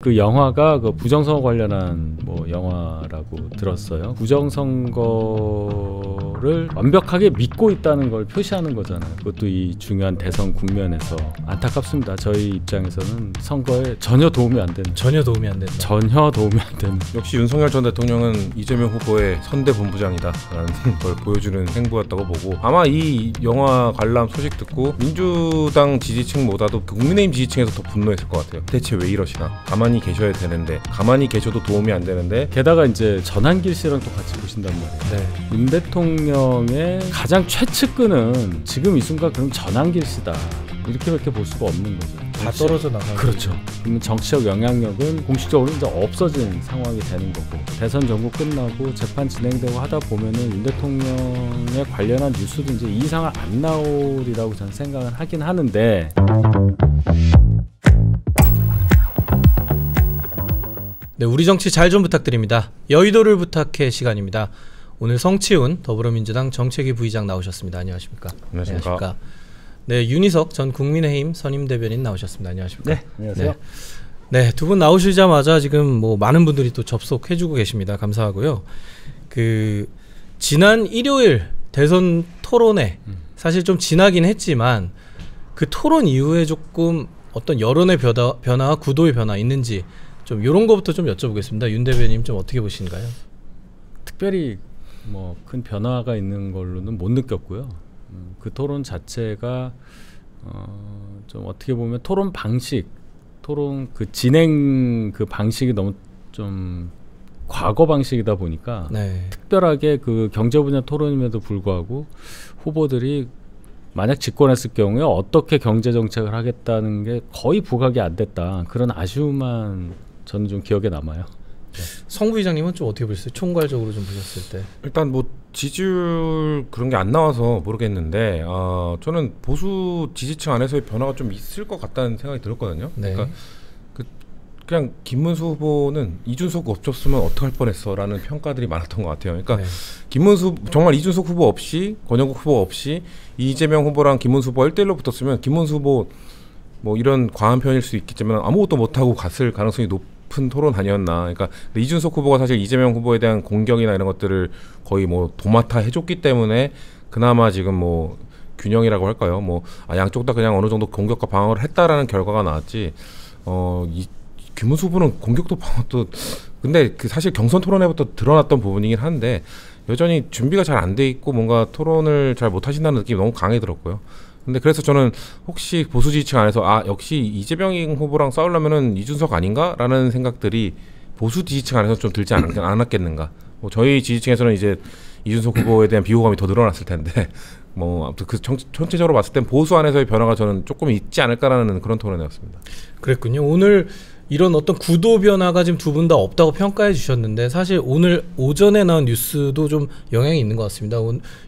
그 영화가 그 부정선거 관련한 뭐 영화라고 들었어요. 부정선거를 완벽하게 믿고 있다는 걸 표시하는 거잖아요. 그것도 이 중요한 대선 국면에서 안타깝습니다. 저희 입장에서는 선거에 전혀 도움이 안 되는. 전혀 도움이 안 된다. 전혀 도움이 안 되는. 역시 윤석열 전 대통령은 이재명 후보의 선대 본부장이다라는 걸 보여주는 행보였다고 보고, 아마 이 영화 관람 소식 듣고 민주당 지지층보다도 국민의힘 지지층에서 더 분노했을 것 같아요. 대체 왜 이러시나? 가만히 계셔야 되는데, 가만히 계셔도 도움이 안 되는데. 게다가 이제 전한길 씨랑 또 같이 보신단 말이에요. 네. 윤 대통령의 가장 최측근은 지금 이 순간 그럼 전한길 씨다, 이렇게밖에 볼 수가 없는 거죠. 다 떨어져 나가고. 그렇죠. 그러면 정치적 영향력은 공식적으로 이제 없어진 상황이 되는 거고, 대선 전국 끝나고 재판 진행되고 하다 보면은 윤 대통령에 관련한 뉴스도 이제 이 이상은 안 나오리라고 저는 생각을 하긴 하는데. 네, 우리 정치 잘 좀 부탁드립니다. 여의도를 부탁해 시간입니다. 오늘 성치훈 더불어민주당 정책위 부의장 나오셨습니다. 안녕하십니까? 안녕하십니까? 네, 윤희석 전 국민의힘 선임 대변인 나오셨습니다. 안녕하십니까? 네, 안녕하세요. 네, 두 분 나오시자마자 지금 뭐 많은 분들이 또 접속해주고 계십니다. 감사하고요. 그 지난 일요일 대선 토론회 사실 좀 지나긴 했지만 그 토론 이후에 조금 어떤 여론의 변화와 구도의 변화 있는지 좀 이런 거부터 좀 여쭤보겠습니다. 윤 대변인 좀 어떻게 보시는가요? 특별히 뭐 큰 변화가 있는 걸로는 못 느꼈고요. 그 토론 자체가 좀 어떻게 보면 토론 방식, 토론 그 진행 그 방식이 너무 좀 과거 방식이다 보니까 네. 특별하게 그 경제 분야 토론임에도 불구하고 후보들이 만약 집권했을 경우에 어떻게 경제 정책을 하겠다는 게 거의 부각이 안 됐다, 그런 아쉬움만 저는 좀 기억에 남아요. 성 부의장님은 좀 어떻게 보셨어요? 총괄적으로 좀 보셨을 때. 일단 뭐 지지율 그런 게 안 나와서 모르겠는데, 저는 보수 지지층 안에서의 변화가 좀 있을 것 같다는 생각이 들었거든요. 네. 그러니까 그냥 김문수 후보는 이준석 없었으면 어떡할 뻔했어라는 평가들이 많았던 것 같아요. 그러니까 네. 김문수 정말 이준석 후보 없이, 권영국 후보 없이 이재명 후보랑 김문수 후보가 1대1로 붙었으면 김문수 후보 뭐 이런 과한 표현일 수 있겠지만 아무것도 못하고 갔을 가능성이 높은 토론 아니었나. 그러니까 이준석 후보가 사실 이재명 후보에 대한 공격이나 이런 것들을 거의 뭐 도맡아 해줬기 때문에 그나마 지금 뭐 균형이라고 할까요? 뭐 양쪽 다 그냥 어느 정도 공격과 방어를 했다라는 결과가 나왔지. 김문수 후보는 공격도 방어도, 근데 그 사실 경선 토론회부터 드러났던 부분이긴 한데 여전히 준비가 잘 안 돼 있고 뭔가 토론을 잘 못하신다는 느낌이 너무 강하게 들었고요. 근데 그래서 저는 혹시 보수 지지층 안에서 역시 이재명 후보랑 싸우려면은 이준석 아닌가라는 생각들이 보수 지지층 안에서 좀 들지 않았겠는가. 뭐 저희 지지층에서는 이제 이준석 후보에 대한 비호감이 더 늘어났을 텐데 뭐 아무튼 그 전체적으로 봤을 땐 보수 안에서의 변화가 저는 조금 있지 않을까라는 그런 토론이었습니다. 그랬군요. 오늘 이런 어떤 구도 변화가 지금 두 분 다 없다고 평가해 주셨는데 사실 오늘 오전에 나온 뉴스도 좀 영향이 있는 것 같습니다.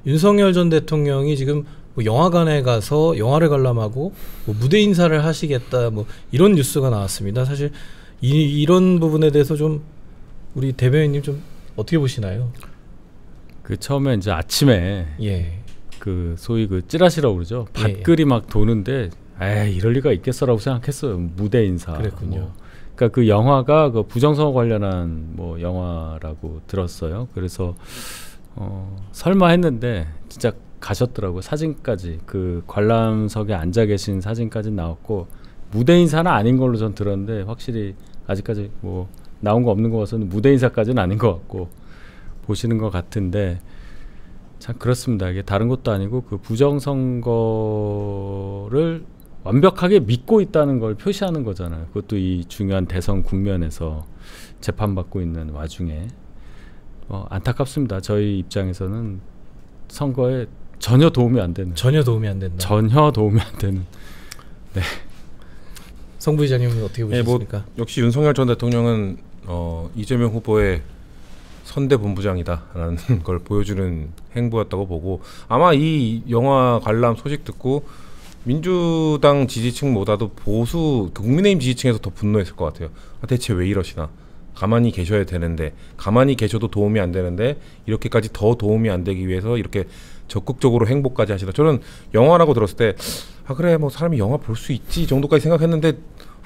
윤석열 전 대통령이 지금 뭐 영화관에 가서 영화를 관람하고 뭐 무대 인사를 하시겠다, 뭐 이런 뉴스가 나왔습니다. 사실 이런 부분에 대해서 좀 우리 대변인님 좀 어떻게 보시나요? 그 처음에 이제 아침에 예. 그 소위 그 찌라시라고 그러죠. 밭글이 막 도는데 에이 이럴 리가 있겠어라고 생각했어요. 무대 인사. 그랬군요. 그러니까 그 영화가 그 부정선거 관련한 뭐 영화라고 들었어요. 그래서 설마 했는데 진짜 가셨더라고요. 사진까지 그 관람석에 앉아 계신 사진까지 나왔고, 무대 인사는 아닌 걸로 전 들었는데 확실히 아직까지 뭐 나온 거 없는 거 봐서는 무대 인사까지는 아닌 것 같고 보시는 것 같은데, 참 그렇습니다. 이게 다른 것도 아니고 그 부정선거를 완벽하게 믿고 있다는 걸 표시하는 거잖아요. 그것도 이 중요한 대선 국면에서 재판받고 있는 와중에 안타깝습니다. 저희 입장에서는 선거에 전혀 도움이 안 되는. 전혀 도움이 안 된다. 전혀 도움이 안 되는. 네. 성 부의장님은 어떻게 보셨습니까? 뭐 역시 윤석열 전 대통령은 이재명 후보의 선대 본부장이다라는 걸 보여주는 행보였다고 보고, 아마 이 영화 관람 소식 듣고 민주당 지지층보다도 보수 국민의힘 지지층에서 더 분노했을 것 같아요. 대체 왜 이러시나? 가만히 계셔야 되는데, 가만히 계셔도 도움이 안 되는데 이렇게까지 더 도움이 안 되기 위해서 이렇게 적극적으로 행보까지 하시다. 저는 영화라고 들었을 때 그래 뭐 사람이 영화 볼 수 있지 정도까지 생각했는데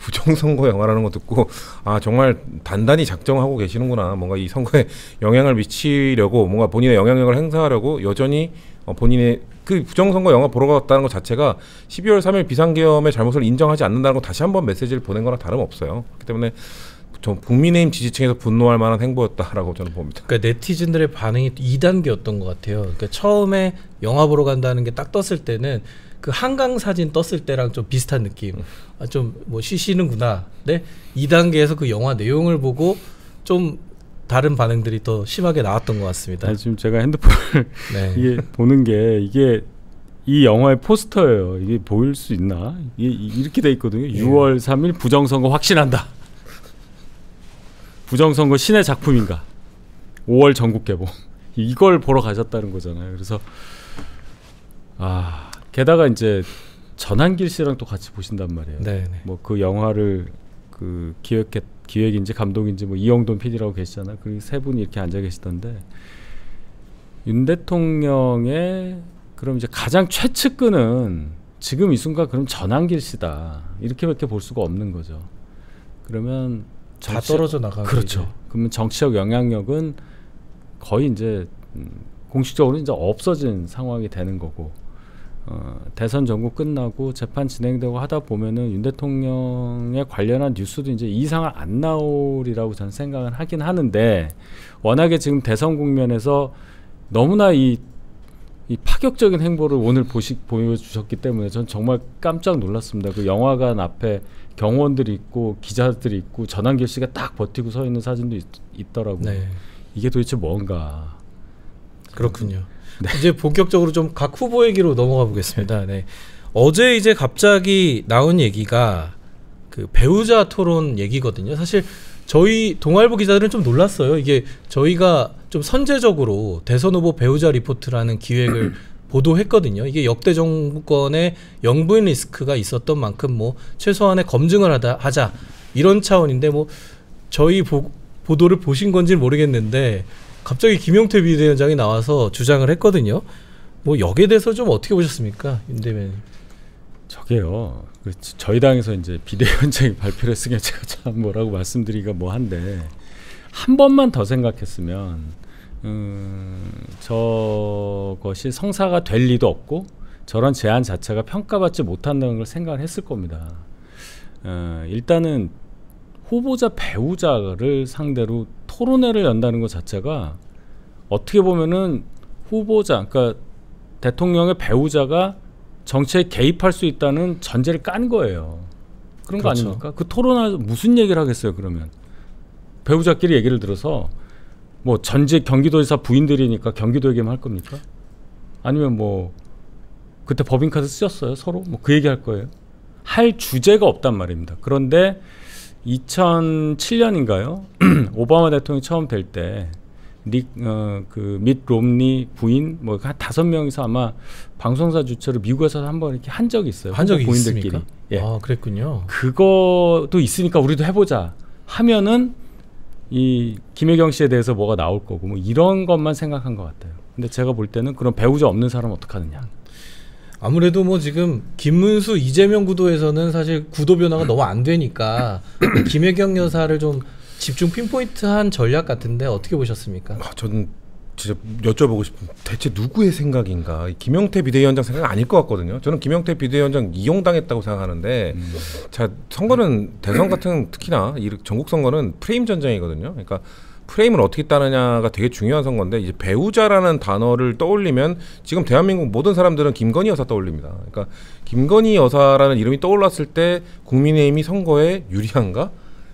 부정선거 영화라는 거 듣고 아 정말 단단히 작정하고 계시는구나. 뭔가 이 선거에 영향을 미치려고 뭔가 본인의 영향력을 행사하려고 여전히 본인의 그 부정선거 영화 보러 갔다는 것 자체가 12월 3일 비상계엄의 잘못을 인정하지 않는다는 거 다시 한번 메시지를 보낸 거랑 다름없어요. 그렇기 때문에 좀 국민의힘 지지층에서 분노할 만한 행보였다라고 저는 봅니다. 그러니까 네티즌들의 반응이 2단계였던 것 같아요. 그러니까 처음에 영화 보러 간다는 게 딱 떴을 때는 그 한강 사진 떴을 때랑 좀 비슷한 느낌. 좀 뭐 쉬시는구나. 네. 2단계에서 그 영화 내용을 보고 좀 다른 반응들이 더 심하게 나왔던 것 같습니다. 아니, 지금 제가 핸드폰을 네. 이게 보는 게 이게 이 영화의 포스터예요. 이게 보일 수 있나? 이게 이렇게 돼 있거든요. 6월 3일 부정선거 확신한다. 부정선거 신의 작품인가? 5월 전국 개봉. 이걸 보러 가셨다는 거잖아요. 그래서 게다가 이제 전한길 씨랑 또 같이 보신단 말이에요. 네. 뭐 그 영화를 그 기획인지 감독인지 뭐 이영돈 PD라고 계시잖아요. 그 세 분이 이렇게 앉아 계시던데 윤 대통령의 그럼 이제 가장 최측근은 지금 이 순간 그럼 전한길 씨다. 이렇게밖에 볼 수가 없는 거죠. 그러면 다 떨어져 나가고 그렇죠. 이제. 그러면 정치적 영향력은 거의 이제 공식적으로 이제 없어진 상황이 되는 거고 대선 전국 끝나고 재판 진행되고 하다 보면은 윤 대통령에 관련한 뉴스도 이제 이상은 안 나오리라고 저는 생각을 하긴 하는데 워낙에 지금 대선 국면에서 너무나 이 파격적인 행보를 오늘 보여주셨기 때문에 전 정말 깜짝 놀랐습니다. 그 영화관 앞에 경호원들이 있고 기자들이 있고 전한길 씨가 딱 버티고 서 있는 사진도 있더라고요. 네. 이게 도대체 뭔가. 그렇군요. 네. 이제 본격적으로 좀 각 후보 얘기로 넘어가 보겠습니다. 네. 어제 이제 갑자기 나온 얘기가 그 배우자 토론 얘기거든요. 사실 저희 동아일보 기자들은 좀 놀랐어요. 이게 저희가 좀 선제적으로 대선 후보 배우자 리포트라는 기획을 보도했거든요. 이게 역대 정부권의 영부인 리스크가 있었던 만큼 뭐 최소한의 검증을 하자 이런 차원인데 뭐 저희 보도를 보신 건지는 모르겠는데 갑자기 김용태 비대위원장이 나와서 주장을 했거든요. 뭐 여기에 대해서 좀 어떻게 보셨습니까, 윤 대변인? 저게요. 저희 당에서 이제 비대위원장이 발표를 했으니까 제가 참 뭐라고 말씀드리기가 뭐한데 한 번만 더 생각했으면 저것이 성사가 될 리도 없고 저런 제안 자체가 평가받지 못한다는 걸 생각을 했을 겁니다. 일단은 후보자 배우자를 상대로 토론회를 연다는 것 자체가 어떻게 보면은 후보자, 그러니까 대통령의 배우자가 정치에 개입할 수 있다는 전제를 깐 거예요. 그런 거 그렇죠. 아닙니까? 그 토론회에서 무슨 얘기를 하겠어요, 그러면? 배우자끼리 얘기를 들어서 뭐 전직 경기도지사 부인들이니까 경기도 얘기만 할 겁니까? 아니면 뭐 그때 법인카드 쓰셨어요, 서로? 뭐 그 얘기 할 거예요? 할 주제가 없단 말입니다. 그런데 2007년인가요? 오바마 대통령이 처음 될 때 그 밋 롬니 부인 뭐 한 5명이서 아마 방송사 주최로 미국에서 한번 이렇게 한 적이 있어요. 한 적이 부인들끼리. 있습니까? 예. 아, 그랬군요. 그것도 있으니까 우리도 해보자 하면은 이 김혜경 씨에 대해서 뭐가 나올 거고 뭐 이런 것만 생각한 것 같아요. 근데 제가 볼 때는 그런 배우자 없는 사람 어떡하느냐. 아무래도 뭐 지금 김문수 이재명 구도에서는 사실 구도 변화가 너무 안 되니까 김혜경 여사를 좀 집중 핀포인트한 전략 같은데 어떻게 보셨습니까? 저는 진짜 여쭤보고 싶은 대체 누구의 생각인가? 김용태 비대위원장 생각 아닐 것 같거든요. 저는 김용태 비대위원장 이용당했다고 생각하는데 자 선거는 대선 같은 특히나 이 전국 선거는 프레임 전쟁이거든요. 그러니까 프레임을 어떻게 따느냐가 되게 중요한 선거인데 이제 배우자라는 단어를 떠올리면 지금 대한민국 모든 사람들은 김건희 여사 떠올립니다. 그러니까 김건희 여사라는 이름이 떠올랐을 때 국민의힘이 선거에 유리한가?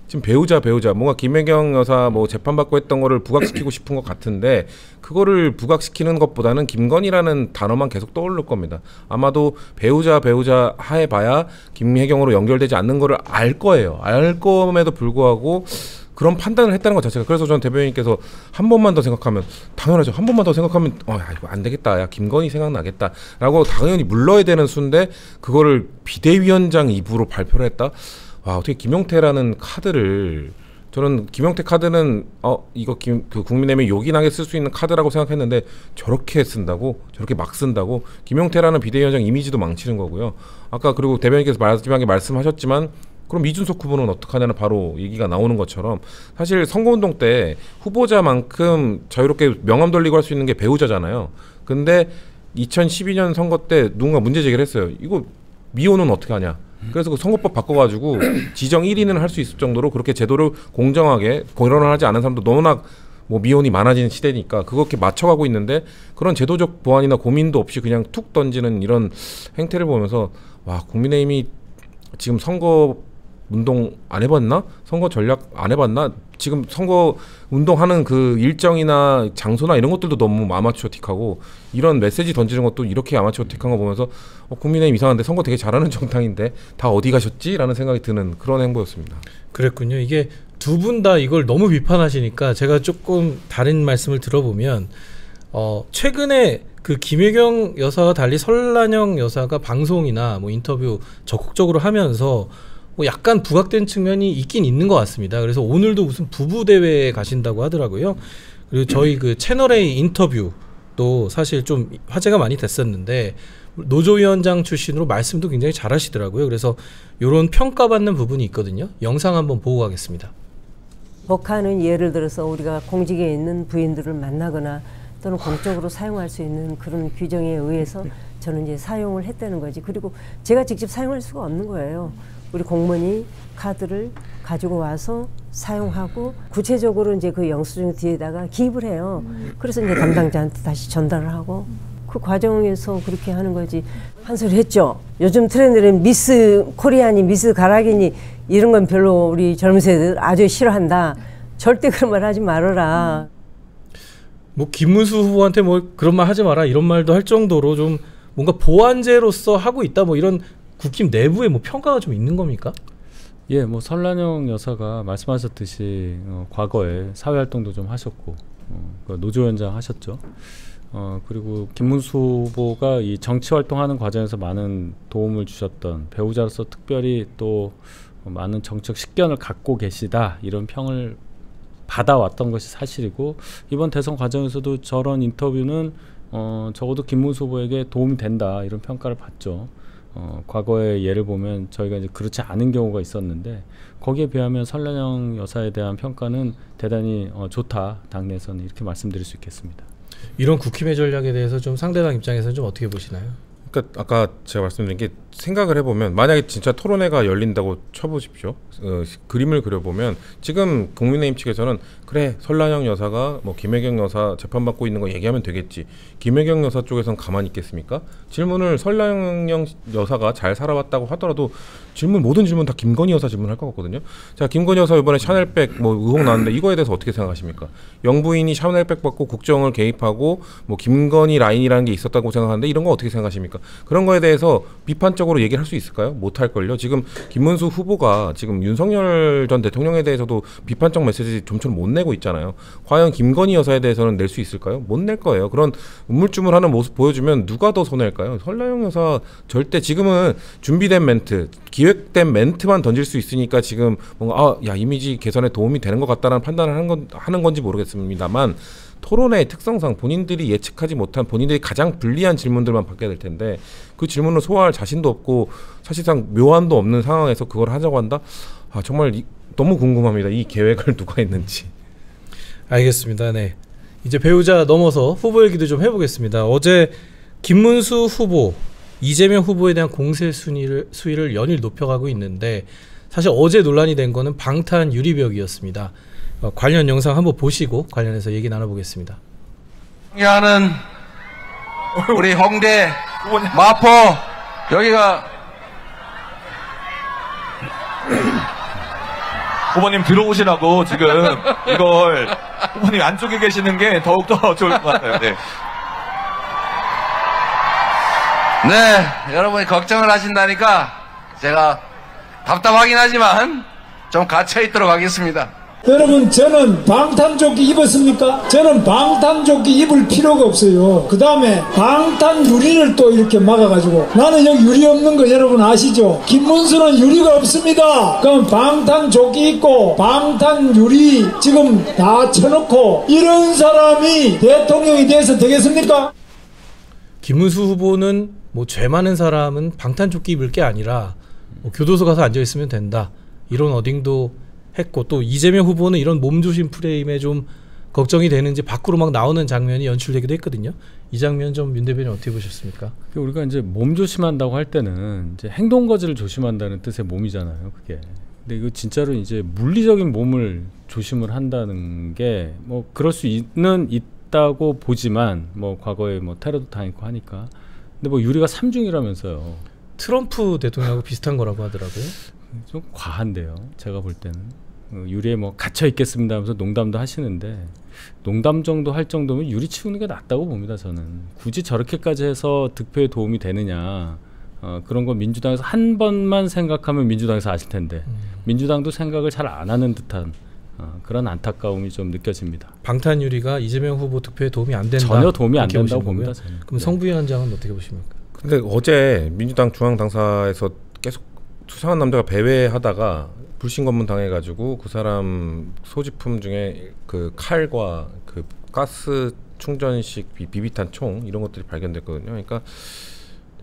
지금 배우자 뭔가 김혜경 여사 뭐 재판받고 했던 거를 부각시키고 싶은 것 같은데 그거를 부각시키는 것보다는 김건희라는 단어만 계속 떠오를 겁니다. 아마도 배우자 하에 봐야 김혜경으로 연결되지 않는 거를 알 거예요. 알 거임에도 불구하고 그런 판단을 했다는 것 자체가 그래서 저는 대변인께서 한 번만 더 생각하면 당연하죠. 한 번만 더 생각하면 야, 이거 안 되겠다. 야 김건희 생각나겠다. 라고 당연히 물러야 되는 수인데 그거를 비대위원장 입으로 발표를 했다. 와 어떻게 김용태라는 카드를 저는 김용태 카드는 이거 그 국민의힘이 요긴하게 쓸 수 있는 카드라고 생각했는데 저렇게 쓴다고 저렇게 막 쓴다고 김용태라는 비대위원장 이미지도 망치는 거고요. 아까 그리고 대변인께서 마지막에 말씀하셨지만 그럼 이준석 후보는 어떡하냐는 바로 얘기가 나오는 것처럼 사실 선거운동 때 후보자만큼 자유롭게 명함 돌리고 할 수 있는 게 배우자잖아요. 근데 2012년 선거 때 누군가 문제 제기를 했어요. 이거 미혼은 어떻게 하냐. 그래서 그 선거법 바꿔가지고 지정 1위는 할 수 있을 정도로 그렇게 제도를 공정하게 결혼을 하지 않은 사람도 너무나 뭐 미혼이 많아지는 시대니까 그렇게 맞춰가고 있는데 그런 제도적 보완이나 고민도 없이 그냥 툭 던지는 이런 행태를 보면서 와 국민의힘이 지금 선거 운동 안 해봤나? 선거 전략 안 해봤나? 지금 선거 운동하는 그 일정이나 장소나 이런 것들도 너무 아마추어틱하고 이런 메시지 던지는 것도 이렇게 아마추어틱한 거 보면서 국민의힘 이상한데 선거 되게 잘하는 정당인데 다 어디 가셨지? 라는 생각이 드는 그런 행보였습니다. 그랬군요. 이게 두 분 다 이걸 너무 비판하시니까 제가 조금 다른 말씀을 들어보면 최근에 그 김혜경 여사와 달리 설란영 여사가 방송이나 뭐 인터뷰 적극적으로 하면서 뭐 약간 부각된 측면이 있긴 있는 것 같습니다. 그래서 오늘도 무슨 부부 대회에 가신다고 하더라고요. 그리고 저희 그 채널A 인터뷰도 사실 좀 화제가 많이 됐었는데 노조위원장 출신으로 말씀도 굉장히 잘하시더라고요. 그래서 이런 평가받는 부분이 있거든요. 영상 한번 보고 가겠습니다. 법카는 예를 들어서 우리가 공직에 있는 부인들을 만나거나 또는 공적으로 사용할 수 있는 그런 규정에 의해서 저는 이제 사용을 했다는 거지. 그리고 제가 직접 사용할 수가 없는 거예요. 우리 공무원이 카드를 가지고 와서 사용하고 구체적으로 이제 그 영수증 뒤에다가 기입을 해요. 그래서 이제 담당자한테 다시 전달을 하고 그 과정에서 그렇게 하는 거지. 한 소리 했죠. 요즘 트렌드는 미스 코리아니 미스 가락이니 이런 건 별로 우리 젊은 세대들 아주 싫어한다. 절대 그런 말 하지 말아라. 뭐 김문수 후보한테 뭐 그런 말 하지 마라 이런 말도 할 정도로 좀 뭔가 보완제로서 하고 있다 뭐 이런 국힘 내부에 뭐 평가가 좀 있는 겁니까? 예, 뭐 설란영 여사가 말씀하셨듯이 과거에 사회활동도 좀 하셨고 노조위원장 하셨죠. 그리고 김문수 후보가 이 정치활동하는 과정에서 많은 도움을 주셨던 배우자로서 특별히 또 많은 정책 식견을 갖고 계시다 이런 평을 받아왔던 것이 사실이고 이번 대선 과정에서도 저런 인터뷰는 적어도 김문수 후보에게 도움이 된다 이런 평가를 받죠. 과거의 예를 보면 저희가 이제 그렇지 않은 경우가 있었는데 거기에 비하면 설란영 여사에 대한 평가는 대단히 좋다 당내에서는 이렇게 말씀드릴 수 있겠습니다. 이런 국힘의 전략에 대해서 좀 상대방 입장에서는 좀 어떻게 보시나요? 그러니까 아까 제가 말씀드린 게 생각을 해보면 만약에 진짜 토론회가 열린다고 쳐보십시오. 그림을 그려보면 지금 국민의힘 측에서는 그래 설란영 여사가 뭐 김혜경 여사 재판받고 있는 거 얘기하면 되겠지. 김혜경 여사 쪽에선 가만히 있겠습니까? 질문을 설란영 여사가 잘 살아왔다고 하더라도 모든 질문 다 김건희 여사 질문할 것 같거든요. 자, 김건희 여사 이번에 샤넬백 뭐 의혹 나왔는데 이거에 대해서 어떻게 생각하십니까? 영부인이 샤넬백 받고 국정을 개입하고 뭐 김건희 라인이라는 게 있었다고 생각하는데 이런 거 어떻게 생각하십니까? 그런 거에 대해서 비판적으로 얘기를 할 수 있을까요? 못할걸요. 지금 김문수 후보가 지금 윤석열 전 대통령에 대해서도 비판적 메시지 좀처럼 못 내고 있잖아요. 과연 김건희 여사에 대해서는 낼 수 있을까요? 못 낼 거예요. 그런 우물쭈물하는 모습 보여주면 누가 더 손해일까요? 설란영 여사 절대 지금은 준비된 멘트, 기획된 멘트만 던질 수 있으니까 지금 뭔가 야 이미지 개선에 도움이 되는 것 같다는 판단을 하는 건지 모르겠습니다만 토론의 특성상 본인들이 예측하지 못한 본인들이 가장 불리한 질문들만 받게 될 텐데 그 질문을 소화할 자신도 없고 사실상 묘안도 없는 상황에서 그걸 하자고 한다? 정말 너무 궁금합니다. 이 계획을 누가 했는지. 알겠습니다. 네, 이제 배우자 넘어서 후보 얘기도 좀 해보겠습니다. 어제 김문수 후보, 이재명 후보에 대한 공세 수위를 연일 높여가고 있는데 사실 어제 논란이 된 거는 방탄 유리벽이었습니다. 관련 영상 한번 보시고 관련해서 얘기 나눠보겠습니다. 하는 우리 홍대 마포 여기가 후보님 들어오시라고 지금 이걸 후보님 안쪽에 계시는 게 더욱더 좋을 것 같아요. 네. 네, 여러분이 걱정을 하신다니까 제가 답답하긴 하지만 좀 갇혀 있도록 하겠습니다. 여러분, 저는 방탄조끼 입었습니까? 저는 방탄조끼 입을 필요가 없어요. 그 다음에 방탄 유리를 또 이렇게 막아가지고 나는 여기 유리 없는 거 여러분 아시죠? 김문수는 유리가 없습니다. 그럼 방탄조끼 입고 방탄 유리 지금 다 쳐놓고 이런 사람이 대통령이 돼서 되겠습니까? 김문수 후보는 뭐 죄 많은 사람은 방탄조끼 입을 게 아니라 뭐 교도소 가서 앉아 있으면 된다 이런 어딩도 했고 또 이재명 후보는 이런 몸조심 프레임에 좀 걱정이 되는지 밖으로 막 나오는 장면이 연출되기도 했거든요. 이 장면 좀 윤 대변인 어떻게 보셨습니까? 우리가 이제 몸 조심한다고 할 때는 이제 행동 거지를 조심한다는 뜻의 몸이잖아요. 그게. 근데 이거 진짜로 이제 물리적인 몸을 조심을 한다는 게 뭐 그럴 수 있다고 보지만 뭐 과거에 뭐 테러도 당했고 하니까. 근데 뭐 유리가 3중이라면서요. 트럼프 대통령하고 비슷한 거라고 하더라고요. 좀 과한데요. 제가 볼 때는. 유리에 뭐 갇혀 있겠습니다 하면서 농담도 하시는데 농담 정도 할 정도면 유리 치우는 게 낫다고 봅니다. 저는 굳이 저렇게까지 해서 득표에 도움이 되느냐 그런 건 민주당에서 한 번만 생각하면 민주당에서 아실 텐데 민주당도 생각을 잘 안 하는 듯한 그런 안타까움이 좀 느껴집니다. 방탄 유리가 이재명 후보 득표에 도움이 안 된다. 전혀 도움이 안 된다고 봅니다. 저는. 그럼 성부위원장은 어떻게 보십니까? 근데 어제 민주당 중앙당사에서 계속 수상한 남자가 배회하다가 불신검문 당해가지고 그 사람 소지품 중에 그 칼과 그 가스 충전식 비비탄 총 이런 것들이 발견됐거든요. 그러니까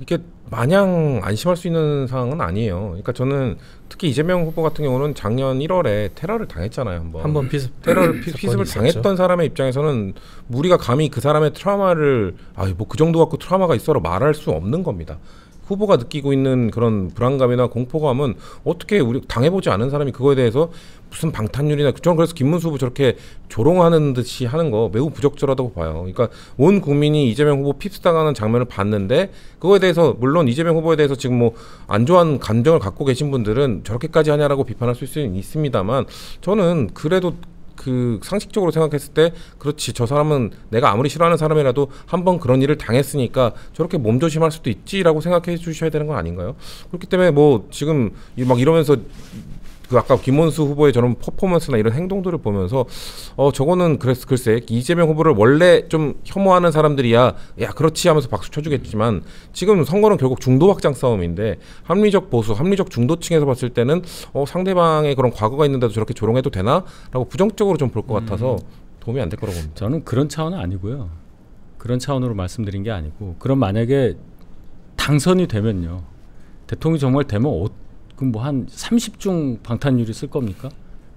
이게 마냥 안심할 수 있는 상황은 아니에요. 그러니까 저는 특히 이재명 후보 같은 경우는 작년 1월에 테러를 당했잖아요. 한번 테러를 피습을 당했던 사람의 입장에서는 우리가 감히 그 사람의 트라우마를 뭐 그 정도 갖고 트라우마가 있어라 말할 수 없는 겁니다. 후보가 느끼고 있는 그런 불안감이나 공포감은 어떻게 우리 당해보지 않은 사람이 그거에 대해서 무슨 방탄유리나 저는 그래서 김문수 후보 저렇게 조롱하는 듯이 하는 거 매우 부적절하다고 봐요. 그러니까 온 국민이 이재명 후보 핍스당하는 장면을 봤는데 그거에 대해서 물론 이재명 후보에 대해서 지금 뭐 안 좋아하는 감정을 갖고 계신 분들은 저렇게까지 하냐라고 비판할 수 있습니다만 저는 그래도 그 상식적으로 생각했을 때 그렇지 저 사람은 내가 아무리 싫어하는 사람이라도 한번 그런 일을 당했으니까 저렇게 몸조심할 수도 있지라고 생각해 주셔야 되는 건 아닌가요? 그렇기 때문에 뭐 지금 막 이러면서 그 아까 김문수 후보의 저런 퍼포먼스나 이런 행동들을 보면서 저거는 글쎄 이재명 후보를 원래 좀 혐오하는 사람들이야 야 그렇지 하면서 박수 쳐주겠지만 지금 선거는 결국 중도 확장 싸움인데 합리적 보수, 합리적 중도층에서 봤을 때는 상대방의 그런 과거가 있는데도 저렇게 조롱해도 되나? 라고 부정적으로 좀 볼 것 같아서 도움이 안 될 거라고 봅니다. 저는 그런 차원은 아니고요. 그런 차원으로 말씀드린 게 아니고 그럼 만약에 당선이 되면요. 대통령이 정말 되면 그럼 뭐 한 30중 방탄유리 쓸 겁니까?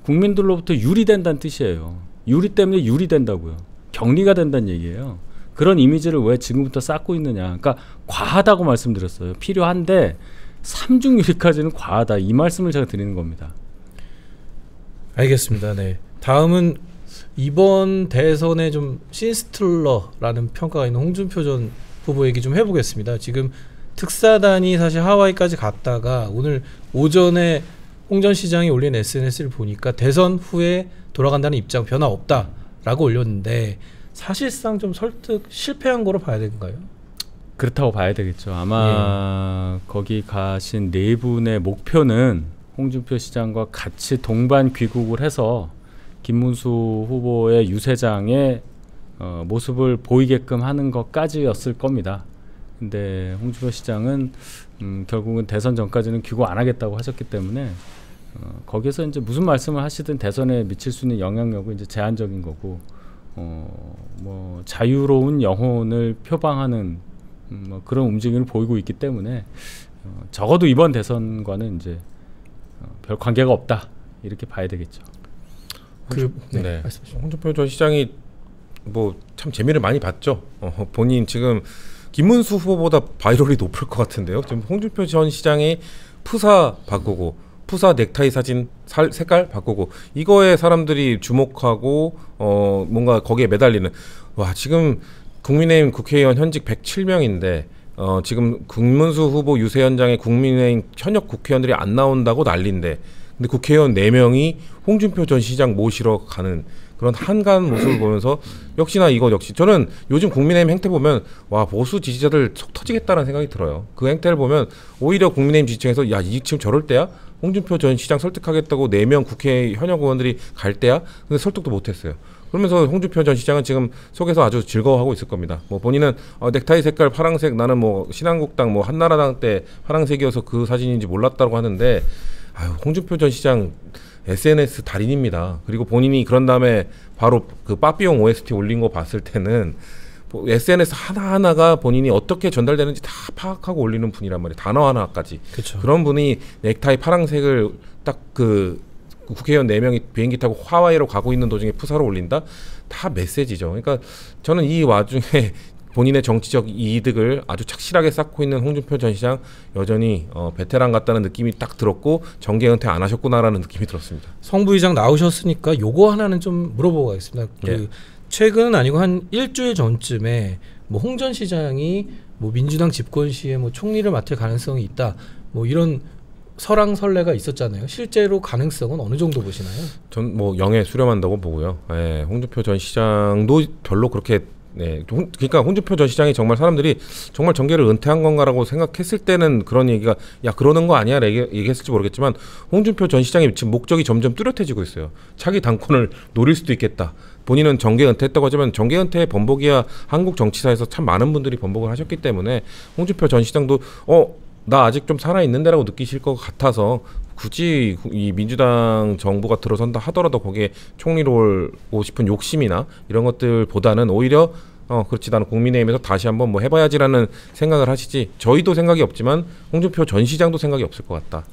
국민들로부터 유리된다는 뜻이에요. 유리 때문에 유리된다고요. 격리가 된다는 얘기예요. 그런 이미지를 왜 지금부터 쌓고 있느냐. 그러니까 과하다고 말씀드렸어요. 필요한데 3중 유리까지는 과하다. 이 말씀을 제가 드리는 겁니다. 알겠습니다. 네. 다음은 이번 대선에 좀 신스틸러라는 평가가 있는 홍준표 전 후보 얘기 좀 해보겠습니다. 지금 특사단이 사실 하와이까지 갔다가 오늘 오전에 홍 전 시장이 올린 SNS를 보니까 대선 후에 돌아간다는 입장 변화 없다라고 올렸는데 사실상 좀 설득 실패한 거로 봐야 되는가요? 그렇다고 봐야 되겠죠. 아마 거기 가신 네 분의 목표는 홍준표 시장과 같이 동반 귀국을 해서 김문수 후보의 유세장의 모습을 보이게끔 하는 것까지였을 겁니다. 근데 홍준표 시장은 결국은 대선 전까지는 귀국 안 하겠다고 하셨기 때문에 거기서 이제 무슨 말씀을 하시든 대선에 미칠 수 있는 영향력은 이제 제한적인 거고 뭐 자유로운 영혼을 표방하는 뭐 그런 움직임을 보이고 있기 때문에 적어도 이번 대선과는 이제 별 관계가 없다 이렇게 봐야 되겠죠. 네. 홍준표 전 시장이 뭐 참 재미를 많이 봤죠. 본인 지금 김문수 후보보다 바이럴이 높을 것 같은데요. 지금 홍준표 전 시장이 푸사 바꾸고 푸사 넥타이 사진 색깔 바꾸고 이거에 사람들이 주목하고 뭔가 거기에 매달리는 와 지금 국민의힘 국회의원 현직 107명인데 지금 김문수 후보 유세 현장에 국민의힘 현역 국회의원들이 안 나온다고 난리인데 근데 국회의원 4명이 홍준표 전 시장 모시러 가는 그런 한가한 모습을 보면서 역시나 이거 역시 저는 요즘 국민의힘 행태 보면 와 보수 지지자들 속 터지겠다는 생각이 들어요. 그 행태를 보면 오히려 국민의힘 지지층에서 야 지금 저럴 때야? 홍준표 전 시장 설득하겠다고 4명 국회 현역 의원들이 갈 때야? 근데 설득도 못했어요. 그러면서 홍준표 전 시장은 지금 속에서 아주 즐거워하고 있을 겁니다. 뭐 본인은 넥타이 색깔 파란색 나는 뭐 신한국당 뭐 한나라당 때 파란색이어서 그 사진인지 몰랐다고 하는데 홍준표 전 시장 SNS 달인입니다. 그리고 본인이 그런 다음에 바로 그 빠삐용 OST 올린 거 봤을 때는 SNS 하나하나가 본인이 어떻게 전달되는지 다 파악하고 올리는 분이란 말이에요. 단어 하나까지. 그쵸. 그런 분이 넥타이 파란색을 딱 그 국회의원 4명이 비행기 타고 하와이로 가고 있는 도중에 푸사로 올린다? 다 메시지죠. 그러니까 저는 이 와중에 본인의 정치적 이득을 아주 착실하게 쌓고 있는 홍준표 전 시장 여전히 베테랑 같다는 느낌이 딱 들었고 정계 은퇴 안 하셨구나라는 느낌이 들었습니다. 성 부의장 나오셨으니까 요거 하나는 좀 물어보고 가겠습니다. 그 최근은 아니고 한 일주일 전쯤에 뭐 홍 전 시장이 뭐 민주당 집권 시에 뭐 총리를 맡을 가능성이 있다. 뭐 이런 설왕설래가 있었잖아요. 실제로 가능성은 어느 정도 보시나요? 전 뭐 0에 수렴한다고 보고요. 예, 홍준표 전 시장도 별로 그렇게 그러니까 홍준표 전 시장이 정말 사람들이 정말 정계를 은퇴한 건가라고 생각했을 때는 그런 얘기가 야 그러는 거 아니야 얘기했을지 모르겠지만 홍준표 전 시장이 지금 목적이 점점 뚜렷해지고 있어요. 차기 당권을 노릴 수도 있겠다. 본인은 정계 은퇴했다고 하지만 정계 은퇴의 번복이야 한국 정치사에서 참 많은 분들이 번복을 하셨기 때문에 홍준표 전 시장도 나 아직 좀 살아있는데라고 느끼실 것 같아서 굳이 이 민주당 정부가 들어선다 하더라도 거기에 총리로 오고 싶은 욕심이나 이런 것들보다는 오히려 그렇지 나는 국민의힘에서 다시 한번 뭐 해봐야지라는 생각을 하시지 저희도 생각이 없지만 홍준표 전 시장도 생각이 없을 것 같다.